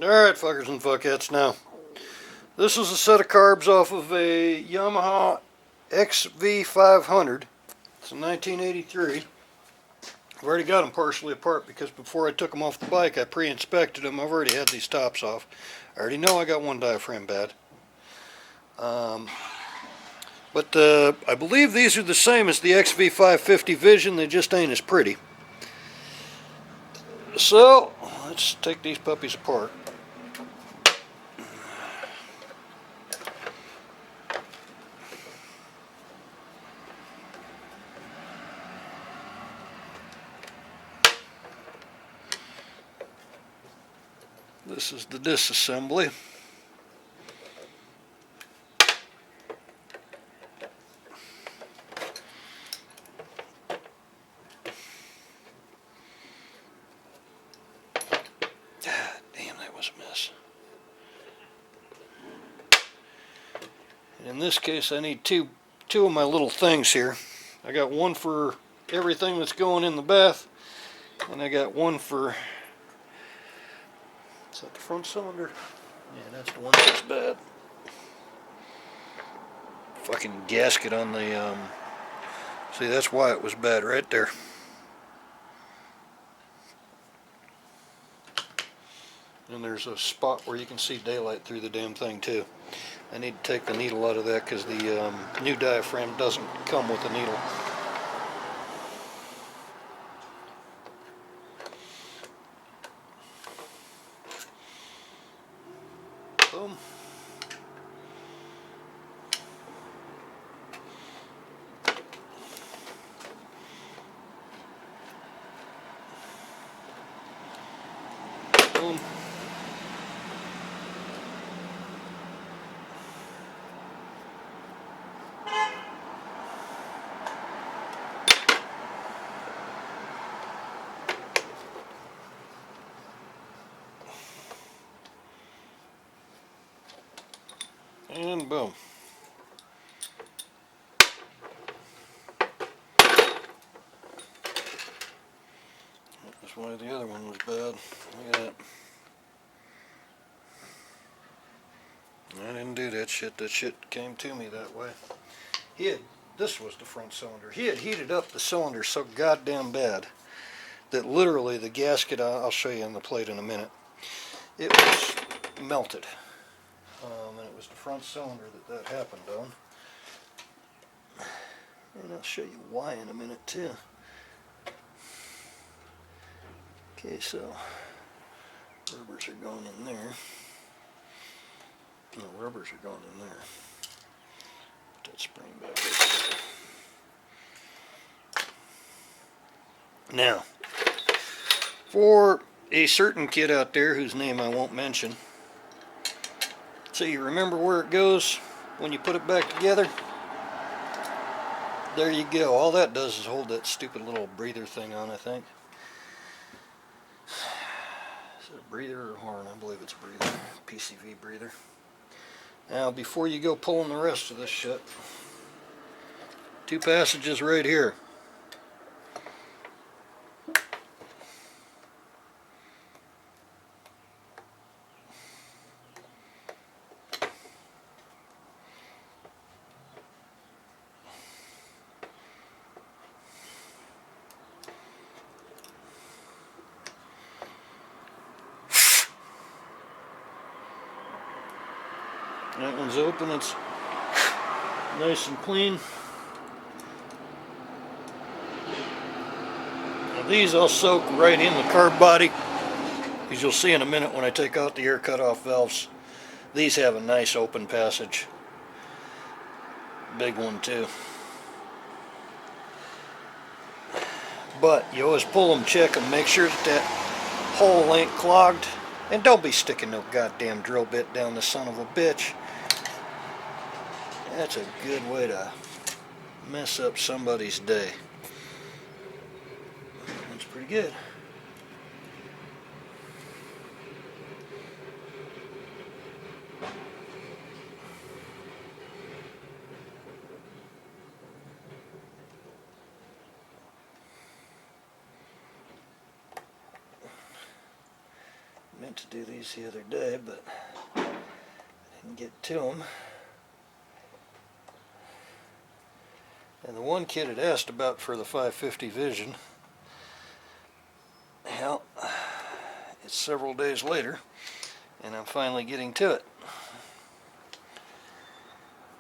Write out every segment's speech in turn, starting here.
Alright, fuckers and fuckettes, now this is a set of carbs off of a Yamaha XV500. It's a 1983. I've already got them partially apart because before I took them off the bike I pre-inspected them. I've already had these tops off. I already know I got one diaphragm bad. But I believe these are the same as the XV550 Vision, they just ain't as pretty. So, let's take these puppies apart. This is the disassembly. Damn, that was a mess. In this case, I need two of my little things here. I got one for everything that's going in the bath, and I got one for, is that the front cylinder? Yeah, that's the one that's bad. Fucking gasket on the, see, that's why it was bad right there. And there's a spot where you can see daylight through the damn thing too. I need to take the needle out of that because the new diaphragm doesn't come with a needle. Boom. Boom. And boom. That's why the other one was bad. Look at that. I didn't do that shit. That shit came to me that way. This was the front cylinder. He had heated up the cylinder so goddamn bad that literally the gasket, I'll show you on the plate in a minute, it was melted. And it was the front cylinder that happened on. And I'll show you why in a minute too. Okay, so rubbers are going in there. No, rubbers are going in there. Put that spring back there. Now, for a certain kid out there whose name I won't mention, so you remember where it goes when you put it back together? There you go. All that does is hold that stupid little breather thing on, I think. Is it a breather or a horn? I believe it's a breather. PCV breather. Now, before you go pulling the rest of this shit, 2 passages right here. That one's open, it's nice and clean. Now these I'll soak right in the carb body, as you'll see in a minute when I take out the air cutoff valves. These have a nice open passage. Big one too. But you always pull them, check them, make sure that hole ain't clogged. And don't be sticking no goddamn drill bit down the son of a bitch. That's a good way to mess up somebody's day. That's pretty good. meant to do these the other day, but I didn't get to them. And the one kid had asked about for the 550 Vision. Well, it's several days later, and I'm finally getting to it.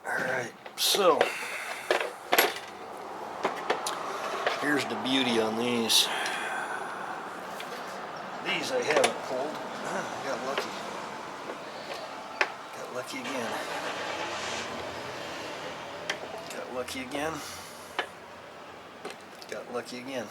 Alright, so here's the beauty on these. These I haven't pulled. I got lucky. Got lucky again. Got lucky again. Got lucky again.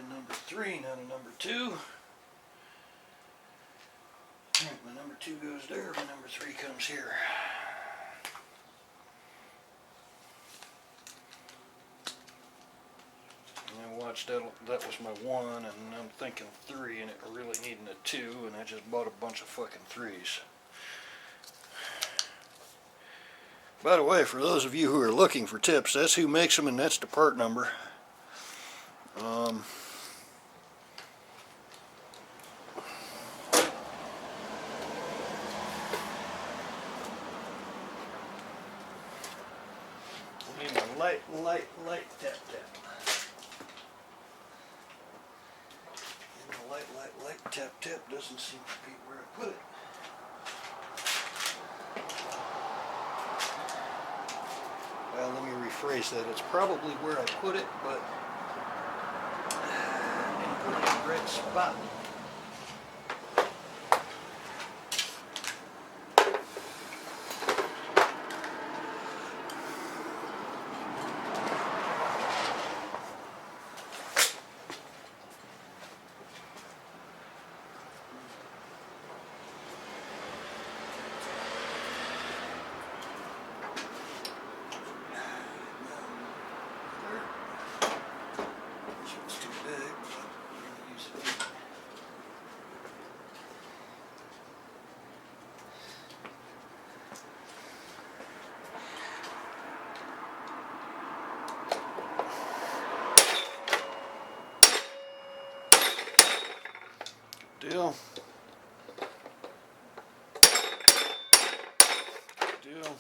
Number 3, not a number 2. Alright, my number 2 goes there, my number 3 comes here. And I watched that was my 1, and I'm thinking 3, and it really needing a 2, and I just bought a bunch of fucking 3s. By the way, for those of you who are looking for tips, that's who makes them, and that's the part number. Light tap tap. And the light tap tap doesn't seem to be where I put it. Well, let me rephrase that. It's probably where I put it, but I didn't put it in the right spot. Deal. Deal.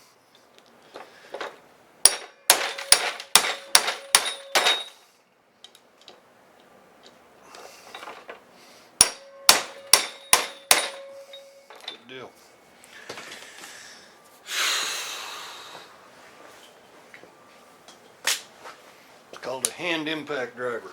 Good deal. It's called a hand impact driver.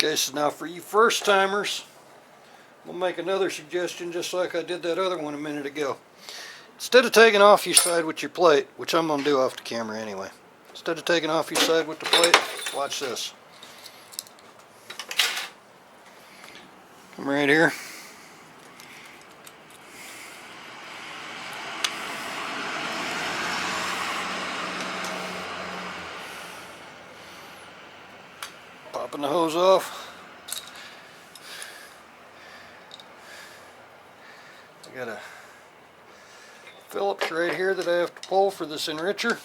Okay, so now for you first timers, we'll make another suggestion just like I did that other one a minute ago. Instead of taking off your side with your plate, which I'm going to do off the camera anyway, instead of taking off your side with the plate, watch this. Come right here. Popping the hose off. I got a Phillips right here that I have to pull for this Enricher.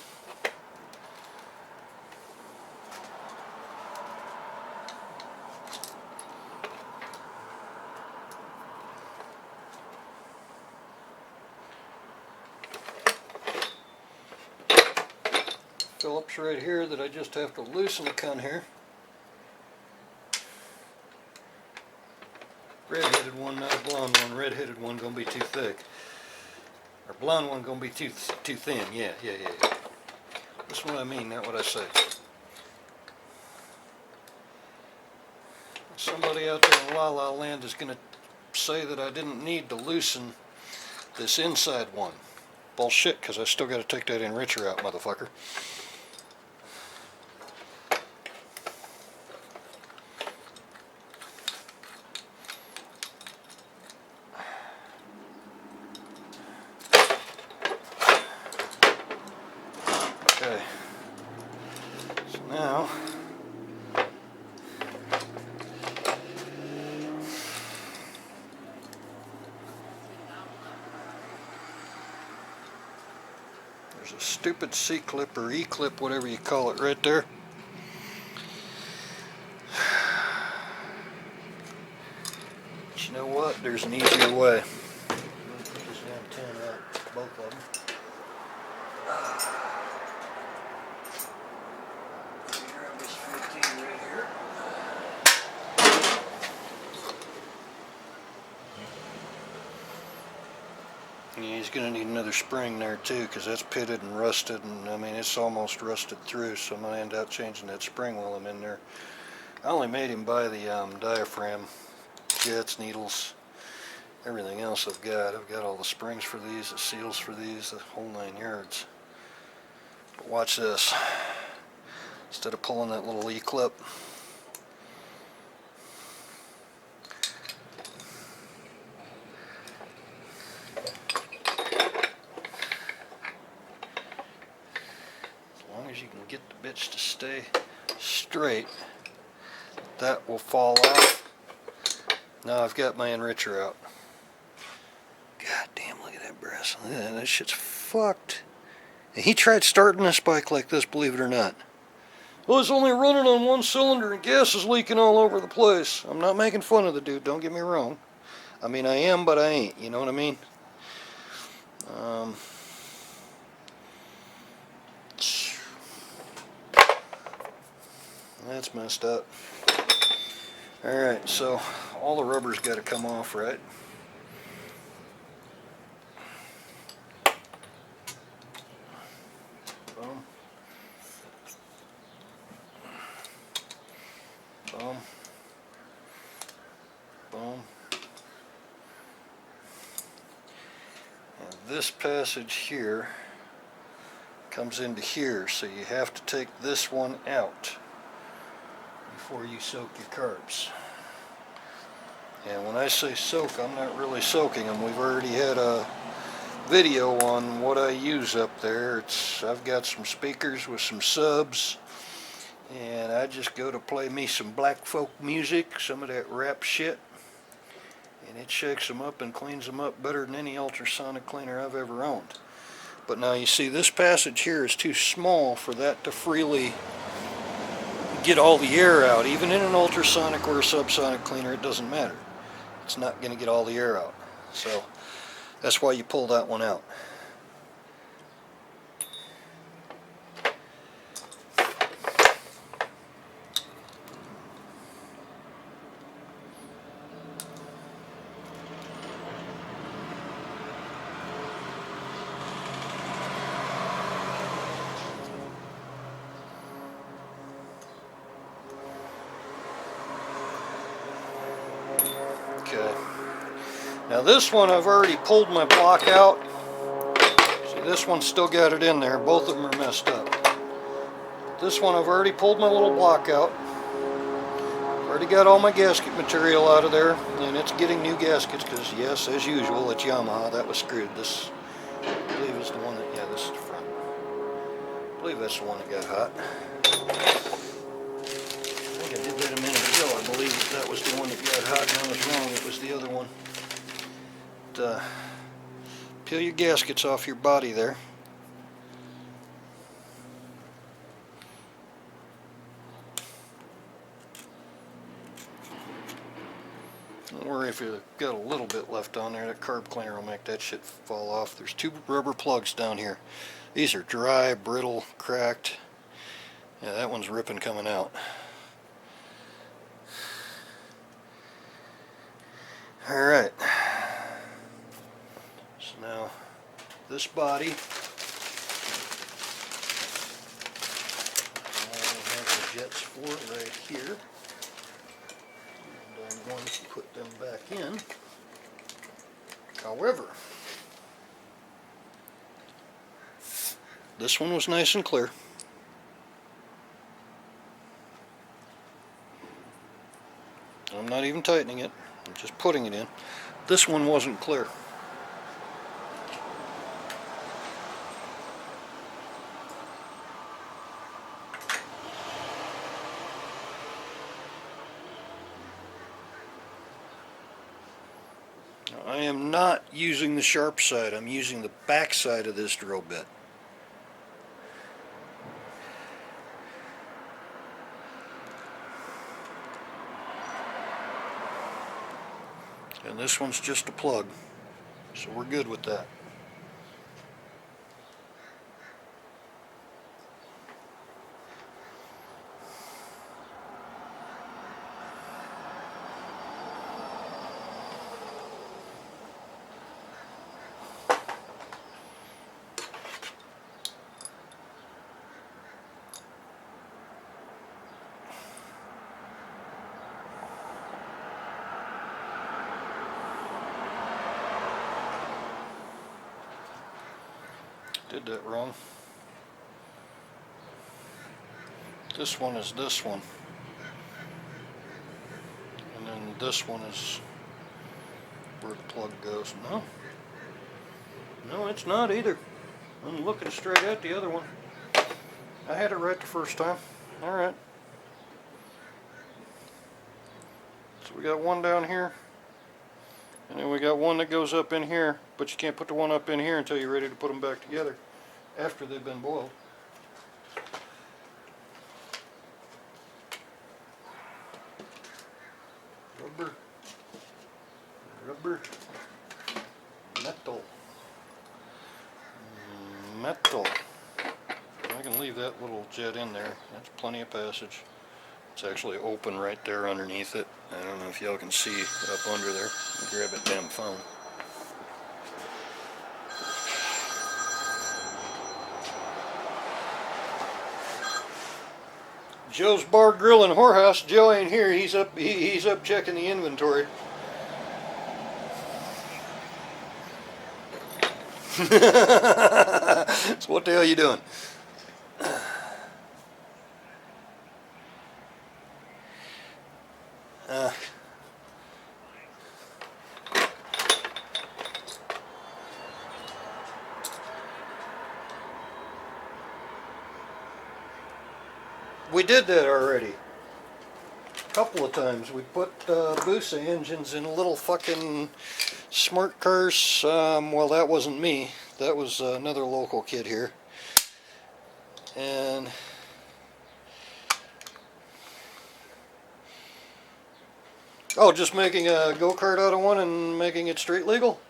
Phillips right here that I just have to loosen the cunt here. Red-headed one, not a blonde one. Red-headed one gonna be too thick. Or blonde one gonna be too thin. Yeah. That's what I mean, not what I say. Somebody out there in La La Land is gonna say that I didn't need to loosen this inside one. Bullshit, because I still got to take that Enricher out, motherfucker. Okay. So now, there's a stupid C-clip or E-clip, whatever you call it, right there. But you know what? There's an easier way. I'm going to put this damn 10 out, both of them. Grab this 15 right here. Yeah, he's going to need another spring there too, because that's pitted and rusted, and I mean it's almost rusted through, so I'm going to end up changing that spring while I'm in there. I only made him buy the diaphragm, jets, needles, everything else I've got. I've got all the springs for these, the seals for these, the whole 9 yards. But watch this. Instead of pulling that little E-clip, you can get the bitch to stay straight, that will fall off. Now I've got my Enricher out. God damn, look at that brass. That shit's fucked. And he tried starting this bike like this, believe it or not. Well, it's only running on one cylinder and gas is leaking all over the place. I'm not making fun of the dude, don't get me wrong. I mean, I am, but I ain't, you know what I mean? That's messed up. Alright, so all the rubber's got to come off, right? Boom. Boom. Boom. And this passage here comes into here, so you have to take this one out before you soak your carbs. And when I say soak, I'm not really soaking them. We've already had a video on what I use up there. I've got some speakers with some subs, and I just go to play me some black folk music, some of that rap shit, and it shakes them up and cleans them up better than any ultrasonic cleaner I've ever owned. But now you see this passage here is too small for that to freely get all the air out. Even in an ultrasonic or a subsonic cleaner, it doesn't matter. It's not going to get all the air out. So that's why you pull that one out. Okay. Now this one I've already pulled my block out. See, this one's still got it in there. Both of them are messed up. This one I've already pulled my little block out. Already got all my gasket material out of there, and it's getting new gaskets because, yes, as usual, it's Yamaha. That was screwed. This, I believe, is the one that, yeah, this is the front. I believe that's the one that got hot. I think I did that a minute ago. I believe that was the one that got hot, and I was wrong. It was the other one. But, peel your gaskets off your body there. Don't worry if you've got a little bit left on there. That carb cleaner will make that shit fall off. There's 2 rubber plugs down here. These are dry, brittle, cracked. Yeah, that one's ripping coming out. Alright. So now this body I have the jets for it right here. And I'm going to put them back in. However, this one was nice and clear. I'm not even tightening it, I'm just putting it in. This one wasn't clear. Now, I am not using the sharp side, I'm using the back side of this drill bit. And this one's just a plug, so we're good with that. Did that wrong. This one is this one. And then this one is where the plug goes. No. No, it's not either. I'm looking straight at the other one. I had it right the first time. Alright. So we got one down here. And then we got one that goes up in here, but you can't put the one up in here until you're ready to put them back together after they've been boiled. Rubber, rubber, metal, metal. I can leave that little jet in there. That's plenty of passage. It's actually open right there underneath it. I don't know if y'all can see up under there. Grab a damn phone. Joe's Bar Grill and Whorehouse. Joe ain't here. He's up checking the inventory. So what the hell are you doing? We did that already. A couple of times. We put Busa engines in little fucking smart cars. Well, that wasn't me. That was another local kid here. And oh, just making a go-kart out of one and making it street legal?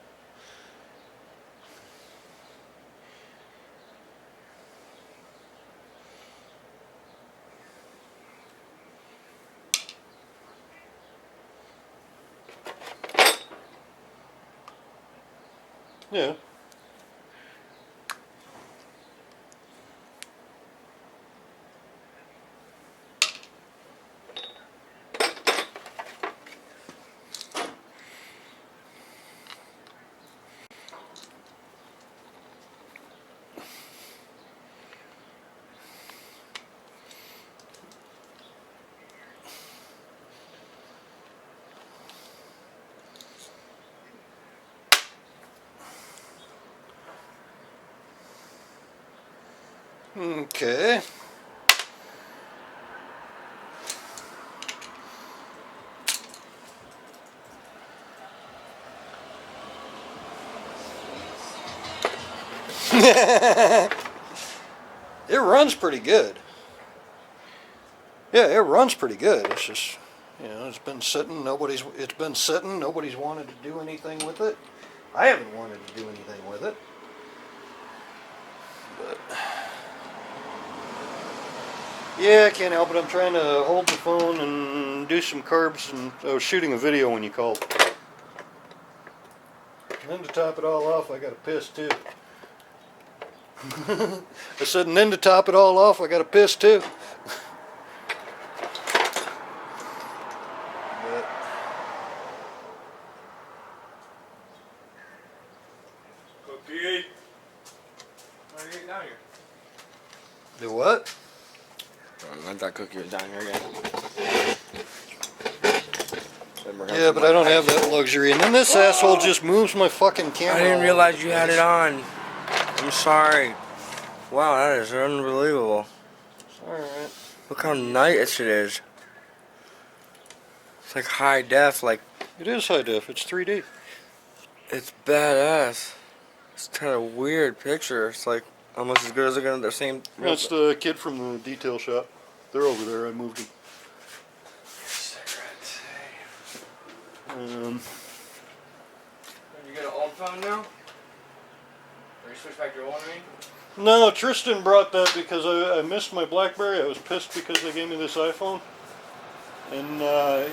Yeah. Okay. It runs pretty good. Yeah, it runs pretty good. It's just, you know, it's been sitting. Nobody's wanted to do anything with it. I haven't wanted to do anything with it. But Yeah, I can't help it. I'm trying to hold the phone and do some carbs, and I was shooting a video when you called. And then to top it all off, I got a piss too. I said, and then to top it all off, I got a piss too. But Cookie. Why are you getting down here? the what? I thought Cookie was down here again. Yeah, but I don't have that luxury. And then this asshole just moves my fucking camera. I didn't realize you had it on. I'm sorry. Wow, that is unbelievable. Alright. Look how nice it is. It's like high def, like It is high def. It's 3D. it's badass. It's kind of weird picture. It's like almost as good as the same. That's the kid from the detail shop. They're over there. I moved them. Cigarettes. Um, You get an old phone now? Or you switch back to your old one? no, Tristan brought that because I missed my BlackBerry. I was pissed because they gave me this iPhone. And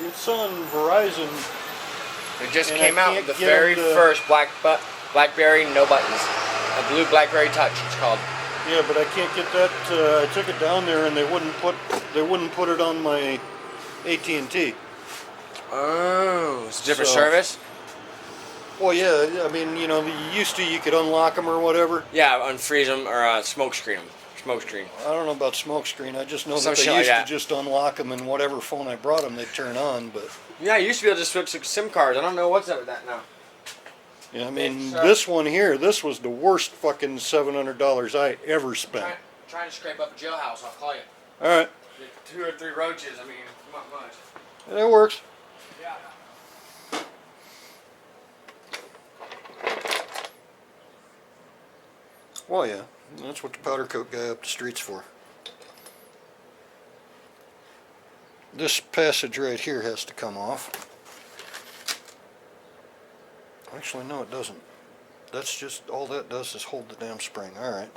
it's on Verizon. It just And came I out can't with the get very them to- first BlackBerry, no buttons. A blue BlackBerry Touch, it's called. Yeah, but I can't get that. I took it down there and they wouldn't put it on my AT&T. Oh, it's a different So- service? Well, yeah. I mean, you know, you could unlock them or whatever. Yeah, unfreeze them or smoke screen them. Smoke screen. I don't know about smokescreen. I just know Some that they shit like used that. to just unlock them, and whatever phone I brought them, they'd turn on. But Yeah, you used to be able to switch to SIM cards. I don't know what's up with that now. yeah, I mean, It's, this one here, this was the worst fucking $700 I ever spent. Trying to scrape up a jailhouse, I'll call you. All right, Get 2 or 3 roaches, I mean, not much. that works. Yeah. Well, yeah, that's what the powder coat guy up the street's for. This passage right here has to come off. Actually, no, it doesn't. That's just, all that does is hold the damn spring. All right.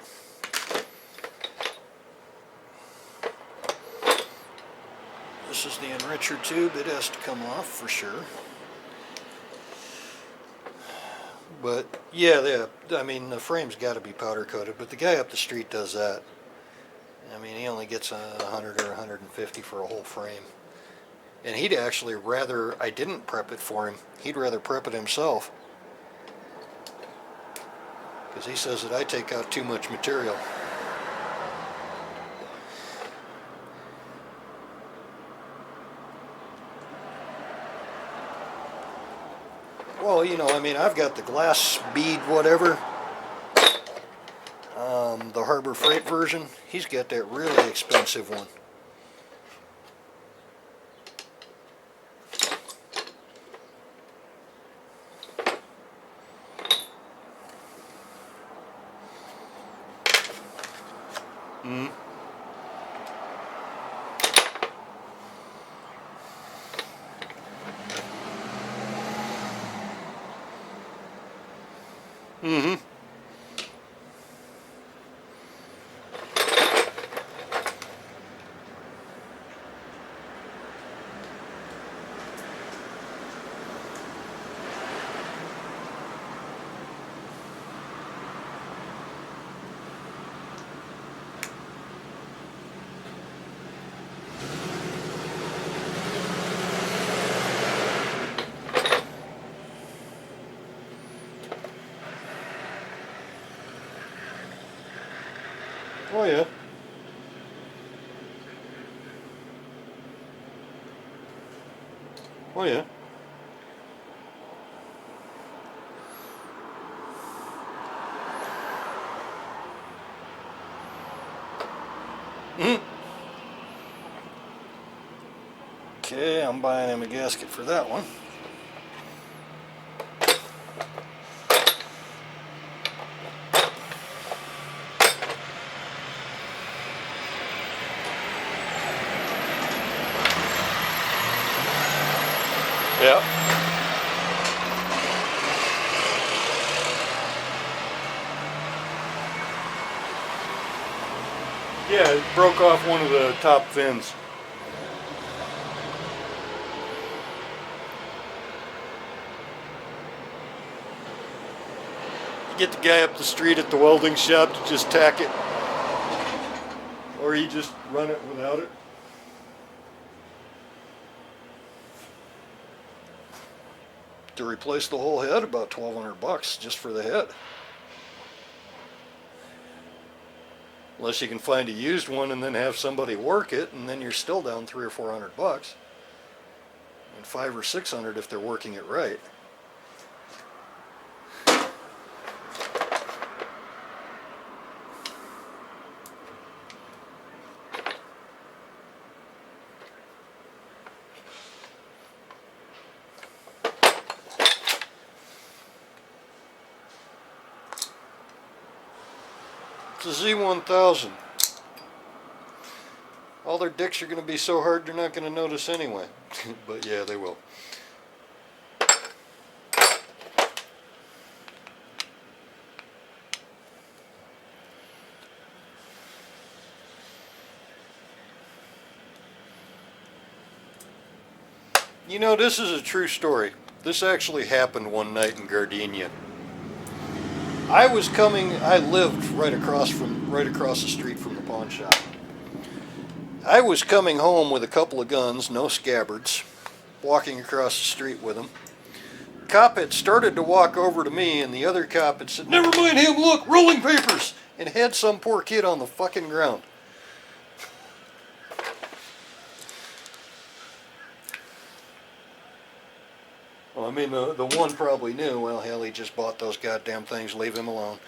This is the Enricher tube. It has to come off for sure. But yeah, I mean, the frame's got to be powder coated, but the guy up the street does that. I mean, he only gets 100 or 150 for a whole frame. And he'd actually rather I didn't prep it for him. He'd rather prep it himself. Because he says that I take out too much material. Well, you know, I mean, I've got the glass bead whatever. The Harbor Freight version. He's got that really expensive one. Mm. Mm-hmm. Oh yeah. Oh yeah. Mm-hmm. Okay, I'm buying him a gasket for that one. Yeah. Yeah, it broke off one of the top fins. Get the guy up the street at the welding shop to just tack it, or you just run it without it. To replace the whole head, about $1,200 just for the head. Unless you can find a used one and then have somebody work it, and then you're still down $300 or $400, and $500 or $600 if they're working it right. It's a Z1000. All their dicks are going to be so hard they're not going to notice anyway. But yeah, they will. You know, this is a true story. This actually happened one night in Gardenia. I lived right across the street from the pawn shop. I was coming home with a couple of guns, no scabbards, walking across the street with them. The cop had started to walk over to me, and the other cop had said, "Never mind him, look, rolling papers," and had some poor kid on the fucking ground. Well, I mean, the one probably knew, well, hell, he just bought those goddamn things, leave him alone.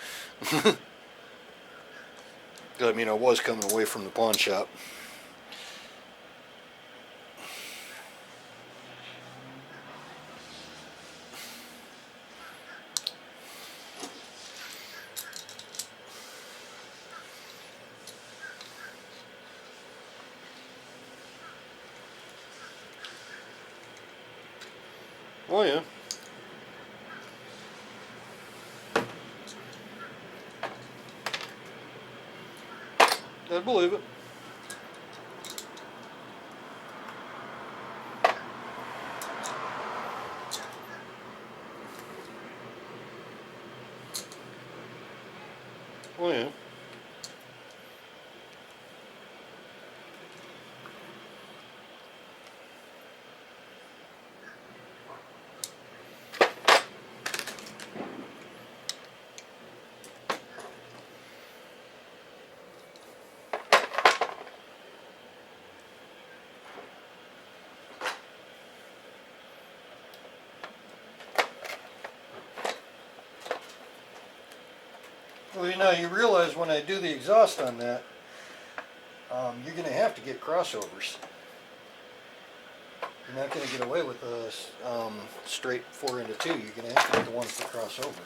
I mean, I was coming away from the pawn shop. Oh, yeah. I believe it. Oh, yeah. Well, you know, you realize when I do the exhaust on that, you're going to have to get crossovers. You're not going to get away with a straight 4x2. You're going to have to get the ones that cross over.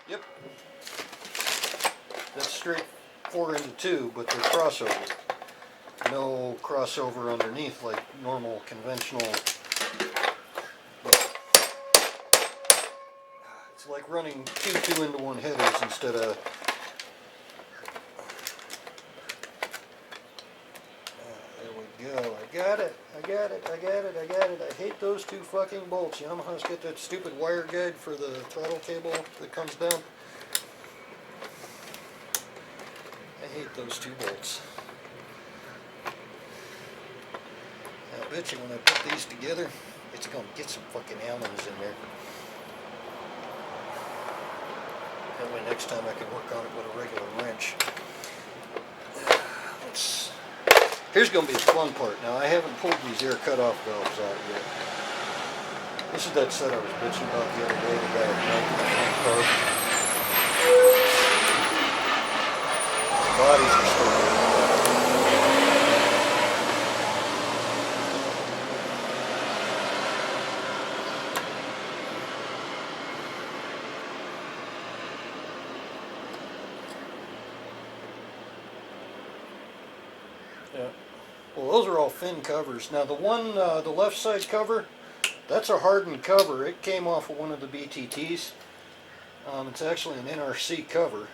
Yep. That's straight 4x2, but they're crossover. No crossover underneath like normal conventional. It's like running two 2-into-1 headers instead of. There we go. I got it. I hate those two fucking bolts. Yamaha's got that stupid wire guide for the throttle cable that comes down. I hate those two bolts. I bet you when I put these together, it's going to get some fucking Allens in there. That way next time I can work on it with a regular wrench. Here's going to be the fun part. Now I haven't pulled these air cutoff valves out yet. This is that set I was bitching about the other day, the guy at Carb. The bodies are still there. Yeah. Well, those are all fin covers. Now the one, the left side cover, that's a hardened cover. It came off of one of the BTTs. It's actually an NRC cover,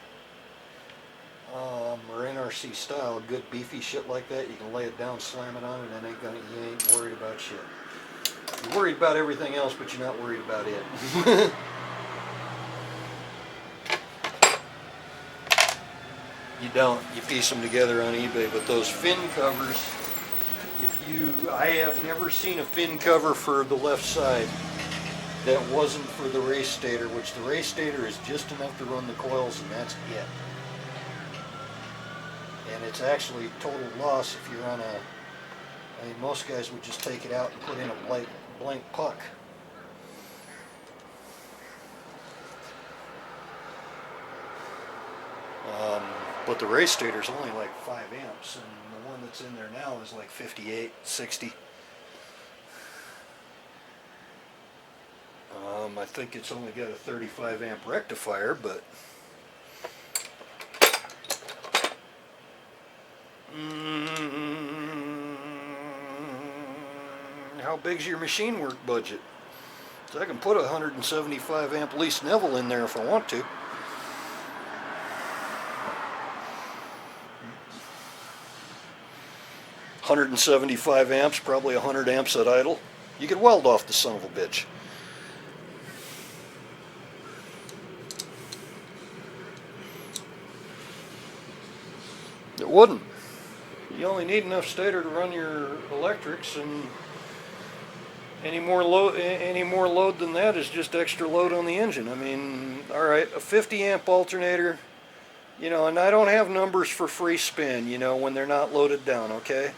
or NRC style. Good beefy shit like that. You can lay it down, slam it on it, and you ain't worried about shit. You're worried about everything else, but you're not worried about it. You don't. You piece them together on eBay. But those fin covers, I have never seen a fin cover for the left side that wasn't for the race stator, which the race stator is just enough to run the coils, and that's it. And it's actually total loss if you're on I mean, most guys would just take it out and put in a blank puck. But the race stator is only like 5 amps, and the one that's in there now is like 58, 60. I think it's only got a 35 amp rectifier, but how big's your machine work budget? So I can put a 175 amp Least Neville in there if I want to. $175 amps, probably 100 amps at idle. You could weld off the son of a bitch. It wouldn't. You only need enough stator to run your electrics, and any more load than that is just extra load on the engine. I mean, all right, a 50 amp alternator, you know, and I don't have numbers for free spin, you know, when they're not loaded down, okay?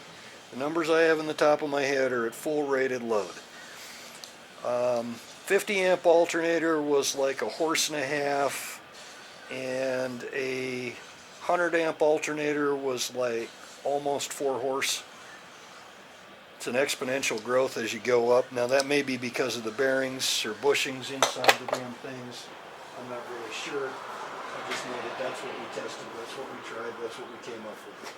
The numbers I have in the top of my head are at full rated load. 50 amp alternator was like a horse and a half, and a 100 amp alternator was like almost 4 horse. It's an exponential growth as you go up. Now that may be because of the bearings or bushings inside the damn things. I'm not really sure. I just know that that's what we tested, that's what we tried, that's what we came up with.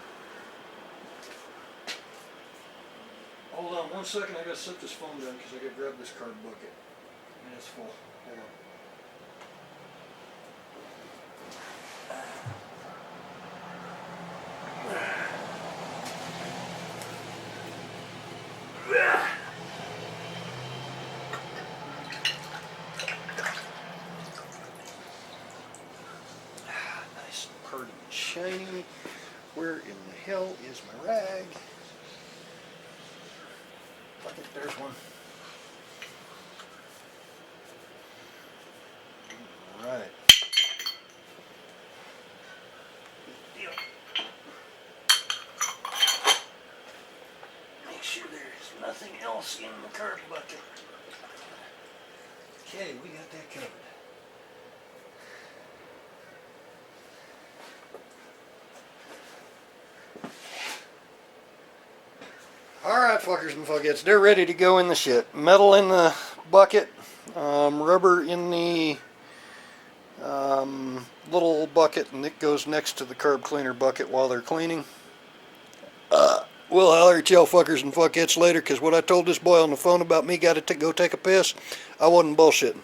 Hold on 1 second, I gotta set this phone down because I gotta grab this carb bucket. And it's full. Hold on. Nice and purty and shiny. Where in the hell is my rag? Bucket, there's one. Alright. Good deal. Make sure there's nothing else in the carb bucket. Okay, we got that covered. Alright, fuckers and fuckets, they're ready to go in the shit. Metal in the bucket, rubber in the little bucket, and it goes next to the carb cleaner bucket while they're cleaning. We'll holler at y'all fuckers and fuckets later, because what I told this boy on the phone about me got to go take a piss, I wasn't bullshitting.